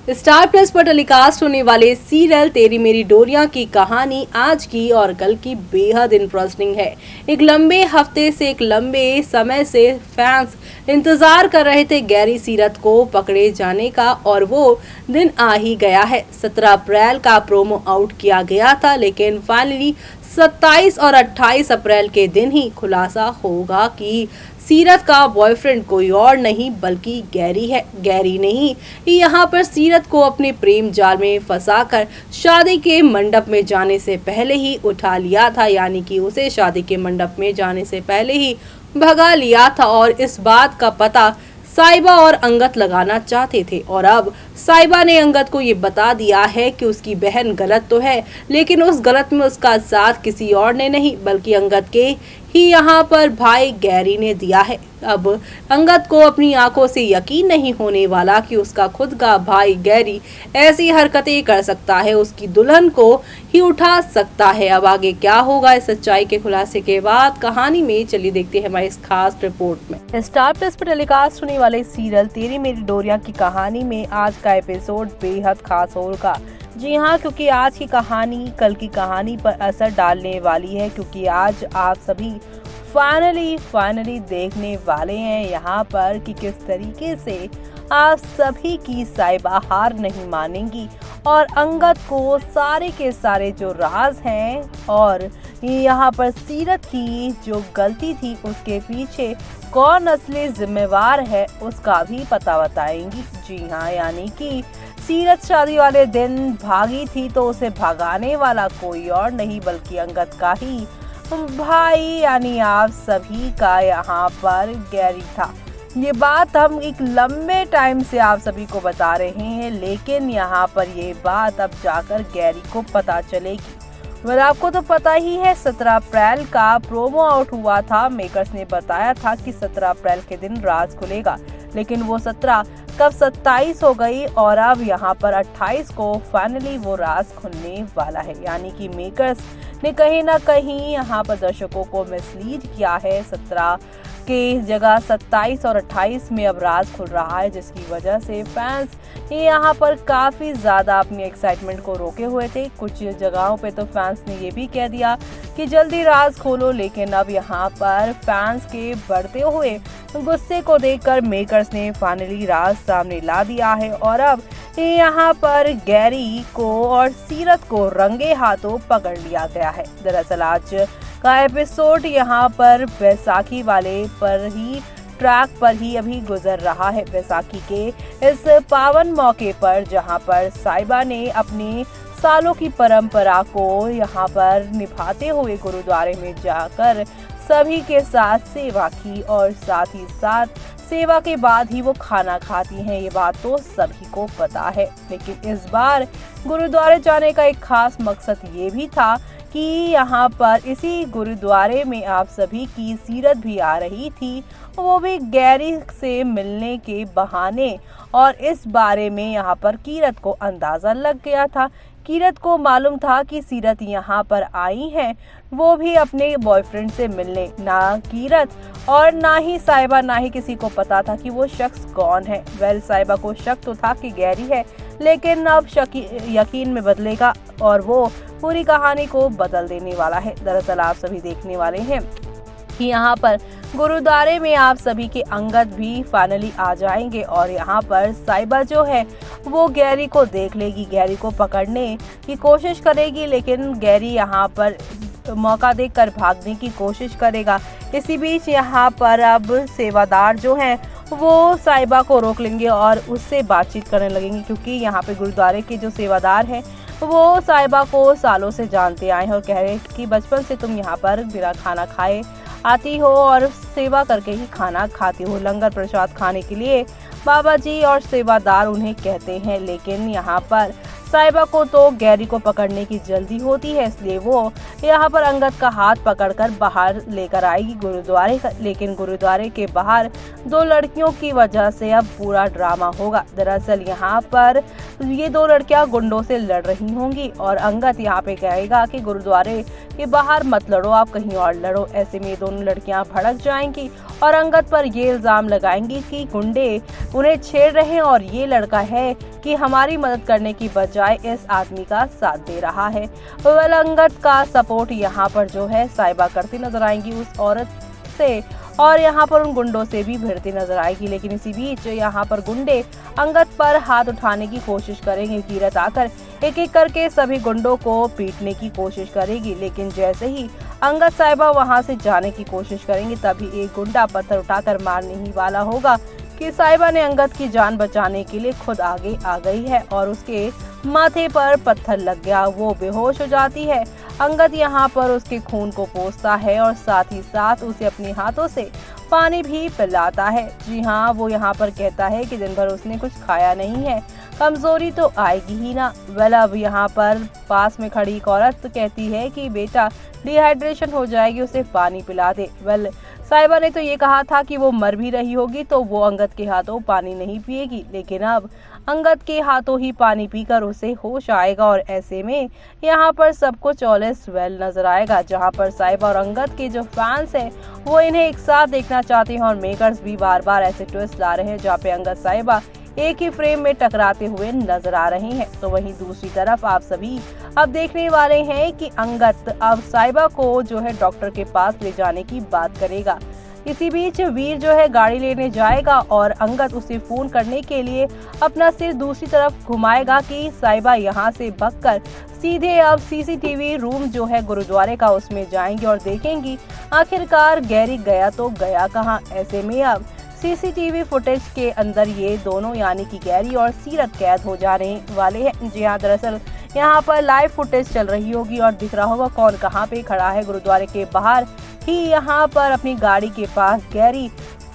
Star plus पर telecast होने वाले सीरियल तेरी मेरी डोरियां की कहानी आज की और कल की बेहद इंटरेस्टिंग है। एक लंबे हफ्ते से एक लंबे समय से फैंस इंतजार कर रहे थे गैरी सीरत को पकड़े जाने का और वो दिन आ ही गया है। 17 अप्रैल का प्रोमो आउट किया गया था, लेकिन फाइनली 27 और 28 अप्रैल के दिन ही खुलासा होगा कि सीरत का बॉयफ्रेंड कोई और नहीं बल्कि गैरी है। गैरी ने ही यहाँ पर सीरत को अपने प्रेम जाल में फंसाकर शादी के मंडप में जाने से पहले ही उठा लिया था, यानी कि उसे शादी के मंडप में जाने से पहले ही भगा लिया था। और इस बात का पता साइबा और अंगद लगाना चाहते थे और अब साइबा ने अंगद को ये बता दिया है कि उसकी बहन गलत तो है, लेकिन उस गलत में उसका साथ किसी और ने नहीं बल्कि अंगद के ही यहाँ पर भाई गैरी ने दिया है। अब अंगद को अपनी आंखों से यकीन नहीं होने वाला कि उसका खुद का भाई गैरी ऐसी हरकतें कर सकता है, उसकी दुल्हन को ही उठा सकता है। अब आगे क्या होगा इस सच्चाई के खुलासे के बाद कहानी में, चलिए देखते हैं हमारी इस खास रिपोर्ट में। स्टार प्लस पर टेलीकास्ट होने वाले सीरियल तेरी मेरी डोरियां की कहानी में आज का एपिसोड बेहद खास होगा। जी हाँ, क्योंकि आज की कहानी कल की कहानी पर असर डालने वाली है, क्योंकि आज आप सभी फाइनली देखने वाले हैं यहाँ पर कि किस तरीके से आप सभी की साइबा हार नहीं मानेंगी और अंगद को सारे के सारे जो राज हैं और यहाँ पर सीरत की जो गलती थी उसके पीछे कौन असली जिम्मेवार है उसका भी पता बताएंगी। जी हाँ, यानी कि सीरत शादी वाले दिन भागी थी तो उसे भगाने वाला कोई और नहीं बल्कि अंगद का ही भाई यानी आप सभी का यहाँ पर गैरी था। ये बात हम एक लंबे टाइम से आप सभी को बता रहे हैं, लेकिन यहाँ पर ये बात अब जाकर गैरी को पता चलेगी। वह आपको तो पता ही है 17 अप्रैल का प्रोमो आउट हुआ था। मेकर्स ने बताया था कि 17 अप्रैल के दिन राज खुलेगा, लेकिन वो 17 कब 27 हो गई और अब यहाँ पर 28 को फाइनली वो राज खुलने वाला है। यानी कि मेकर्स ने कहीं ना कहीं यहाँ पर दर्शकों को मिसलीड किया है। 17 के जगह 27 और 28 में अब राज खुल रहा है, जिसकी वजह से फैंस यहाँ पर काफ़ी ज़्यादा अपनी एक्साइटमेंट को रोके हुए थे। कुछ जगहों पे तो फैंस ने ये भी कह दिया कि जल्दी राज खोलो, लेकिन अब यहाँ पर फैंस के बढ़ते हुए गुस्से को देखकर मेकर्स ने फाइनली राज सामने ला दिया है और अब यहाँ पर गैरी को और सीरत को रंगे हाथों पकड़ लिया गया है। दरअसल आज का एपिसोड यहाँ पर बैसाखी वाले पर ही ट्रैक पर ही अभी गुजर रहा है। बैसाखी के इस पावन मौके पर जहाँ पर साइबा ने अपनी सालों की परंपरा को यहाँ पर निभाते हुए गुरुद्वारे में जाकर सभी के साथ सेवा की और साथ ही साथ सेवा के बाद ही वो खाना खाती हैं, ये बात तो सभी को पता है। लेकिन इस बार गुरुद्वारे जाने का एक खास मकसद ये भी था कि यहाँ पर इसी गुरुद्वारे में आप सभी की सीरत भी आ रही थी, वो भी गैरी से मिलने के बहाने। और इस बारे में यहाँ पर कीरत को अंदाज़ा लग गया था। कीरत को मालूम था कि सीरत यहाँ पर आई हैं, वो भी अपने बॉयफ्रेंड से मिलने। ना कीरत और ना ही साइबा, ना ही किसी को पता था कि वो शख्स कौन है। वेल, साइबा को शक तो था कि गैरी है, लेकिन अब शक यकीन में बदलेगा और वो पूरी कहानी को बदल देने वाला है। दरअसल आप सभी देखने वाले हैं कि यहाँ पर गुरुद्वारे में आप सभी के अंगद भी फाइनली आ जाएंगे और यहाँ पर साइबा जो है वो गैरी को देख लेगी, गैरी को पकड़ने की कोशिश करेगी, लेकिन गैरी यहाँ पर मौका देखकर भागने की कोशिश करेगा। इसी बीच यहाँ पर अब सेवादार जो हैं वो साइबा को रोक लेंगे और उससे बातचीत करने लगेंगे, क्योंकि यहाँ पे गुरुद्वारे के जो सेवादार हैं वो साइबा को सालों से जानते आए हैं और कह रहे हैं कि बचपन से तुम यहाँ पर बिना खाना खाए आती हो और सेवा करके ही खाना खाती हो। लंगर प्रसाद खाने के लिए बाबा जी और सेवादार उन्हें कहते हैं, लेकिन यहाँ पर साइबा को तो गैरी को पकड़ने की जल्दी होती है, इसलिए वो यहाँ पर अंगद का हाथ पकड़कर बाहर लेकर आएगी गुरुद्वारे का। लेकिन गुरुद्वारे के बाहर दो लड़कियों की वजह से अब पूरा ड्रामा होगा। दरअसल यहाँ पर ये दो लड़कियां गुंडों से लड़ रही होंगी और अंगद यहाँ पे कहेगा कि गुरुद्वारे के बाहर मत लड़ो, आप कहीं और लड़ो। ऐसे में ये दोनों लड़कियां भड़क जाएंगी और अंगद पर ये इल्जाम लगाएंगी कि गुंडे उन्हें छेड़ रहे हैं और ये लड़का है कि हमारी मदद करने की बजाय इस आदमी का साथ दे रहा है। अंगद का सपोर्ट यहाँ पर जो है साहिबा करती नजर आएंगी उस औरत से और यहाँ पर उन गुंडों से भी भिड़ती नजर आएगी। लेकिन इसी बीच यहाँ पर गुंडे अंगद पर हाथ उठाने की कोशिश करेंगे। कीरत आकर एक एक करके सभी गुंडों को पीटने की कोशिश करेगी। लेकिन जैसे ही अंगद साहिबा वहां से जाने की कोशिश करेंगे तभी एक गुंडा पत्थर उठाकर मारने ही वाला होगा कि साहिबा ने अंगद की जान बचाने के लिए खुद आगे आ गई है और उसके माथे पर पत्थर लग गया। वो बेहोश हो जाती है। अंगद यहाँ पर उसके खून को पोंछता है और साथ ही साथ उसे अपने हाथों से पानी भी पिलाता है। जी हाँ, वो यहाँ पर कहता है कि दिन भर उसने कुछ खाया नहीं है, कमजोरी तो आएगी ही ना। अब यहाँ पर पास में खड़ी एक औरत कहती है कि बेटा डिहाइड्रेशन हो जाएगी, उसे पानी पिला दे। साहिबा ने तो ये कहा था कि वो मर भी रही होगी तो वो अंगद के हाथों पानी नहीं पिएगी, लेकिन अब अंगद के हाथों ही पानी पीकर उसे होश आएगा और ऐसे में यहाँ पर सब कुछ ऑल इज वेल नजर आएगा। जहाँ पर साहिबा और अंगद के जो फैंस हैं वो इन्हें एक साथ देखना चाहते हैं और मेकर्स भी बार बार ऐसे ट्विस्ट ला रहे हैं जहाँ पे अंगद साहिबा एक ही फ्रेम में टकराते हुए नजर आ रहे हैं। तो वहीं दूसरी तरफ आप सभी अब देखने वाले हैं कि अंगद अब साहिबा को जो है डॉक्टर के पास ले जाने की बात करेगा। इसी बीच वीर जो है गाड़ी लेने जाएगा और अंगद उसे फोन करने के लिए अपना सिर दूसरी तरफ घुमाएगा कि साहिबा यहाँ से भागकर सीधे अब सीसीटीवी रूम जो है गुरुद्वारे का उसमें जाएंगे और देखेंगी आखिरकार गैरी गया तो गया कहाँ। ऐसे में अब सीसीटीवी फुटेज के अंदर ये दोनों यानी कि गैरी और सीरत कैद हो जाने वाले हैं। जी हाँ, दरअसल यहाँ पर लाइव फुटेज चल रही होगी और दिख रहा होगा कौन कहाँ पे खड़ा है। गुरुद्वारे के बाहर ही यहाँ पर अपनी गाड़ी के पास गैरी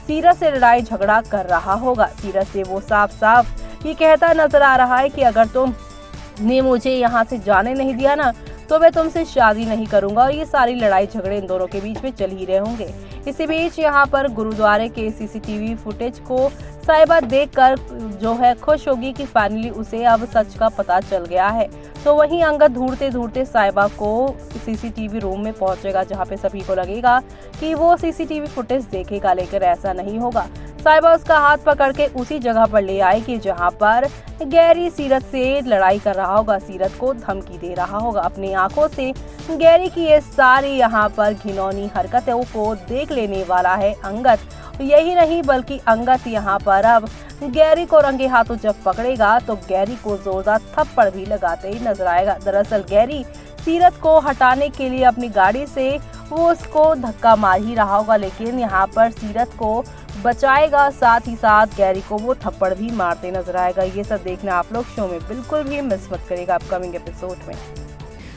सीरत से लड़ाई झगड़ा कर रहा होगा। सीरत से वो साफ साफ ये कहता नजर आ रहा है कि अगर तुमने मुझे यहाँ से जाने नहीं दिया ना तो मैं तुमसे शादी नहीं करूंगा। और ये सारी लड़ाई झगड़े इन दोनों के बीच में चल ही रहे होंगे। इसी बीच यहाँ पर गुरुद्वारे के सीसीटीवी फुटेज को साहिबा देखकर जो है खुश होगी कि फाइनली उसे अब सच का पता चल गया है। तो वहीं अंगद ढूंढते ढूंढते साहिबा को सीसीटीवी रूम में पहुंचेगा जहाँ पे सभी को लगेगा कि वो सीसीटीवी फुटेज देखेगा, लेकिन ऐसा नहीं होगा। साहिबा उसका हाथ पकड़ के उसी जगह पर ले आएगी जहाँ पर गैरी सीरत से लड़ाई कर रहा होगा, सीरत को धमकी दे रहा होगा। अपनी आंखों से गैरी की ये सारी यहाँ पर घिनौनी हरकतों को देख लेने वाला है अंगद। यही नहीं बल्कि अंगद यहाँ पर अब गैरी को रंगे हाथों जब पकड़ेगा तो गैरी को जोरदार थप्पड़ भी लगाते ही नजर आएगा। दरअसल गैरी सीरत को हटाने के लिए अपनी गाड़ी से वो उसको धक्का मार ही रहा होगा, लेकिन यहाँ पर सीरत को बचाएगा, साथ ही साथ गैरी को वो थप्पड़ भी मारते नजर आएगा। ये सब देखना आप लोग शो में बिल्कुल भी मिस मत करेगा अपकमिंग एपिसोड में।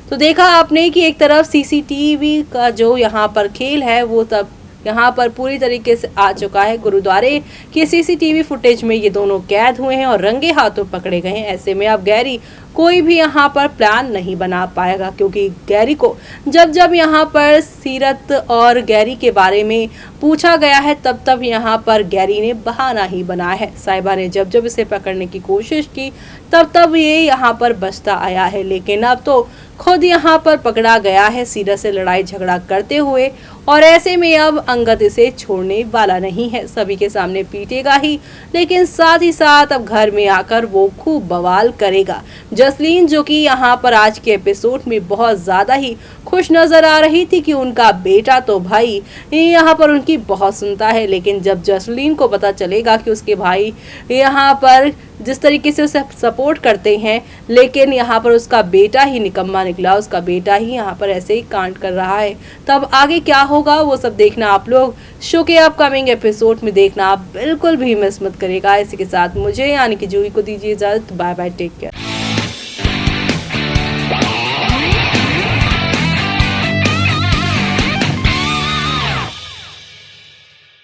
तो देखा आपने कि एक तरफ सीसीटीवी का जो यहाँ पर खेल है वो तब यहाँ पर पूरी तरीके से आ चुका है। गुरुद्वारे के सीसीटीवी फुटेज में ये दोनों कैद हुए हैं और रंगे हाथों पकड़े गए हैं। ऐसे में अब गैरी कोई भी यहाँ पर प्लान नहीं बना पाएगा, क्योंकि गैरी को जब जब यहाँ पर सीरत और गैरी के बारे में पूछा गया है तब तब यहाँ पर गैरी ने बहाना ही बनाया है। साहिबा ने जब जब इसे पकड़ने की कोशिश की तब तब ये यहाँ पर बचता आया है, लेकिन अब तो खुद यहाँ पर पकड़ा गया है सीरत से लड़ाई झगड़ा करते हुए। और ऐसे में अब अंगद इसे छोड़ने वाला नहीं है, सभी के सामने पीटेगा ही, लेकिन साथ ही साथ अब घर में आकर वो खूब बवाल करेगा। जसलीन जो कि यहाँ पर आज के एपिसोड में बहुत ज्यादा ही खुश नजर आ रही थी कि उनका बेटा तो भाई यहाँ पर उनकी बहुत सुनता है, लेकिन जब जसलीन को पता चलेगा कि उसके भाई यहाँ पर जिस तरीके से उसे सपोर्ट करते हैं लेकिन यहाँ पर उसका बेटा ही निकम्मा निकला, उसका बेटा ही यहाँ पर ऐसे ही कांड कर रहा है, तब आगे क्या होगा वो सब देखना आप लोग शो के अपकमिंग एपिसोड में देखना आप बिल्कुल भी मिस मत करेगा। इसी के साथ मुझे यानी कि जूही को दीजिए इजाजत। Bye bye, take care.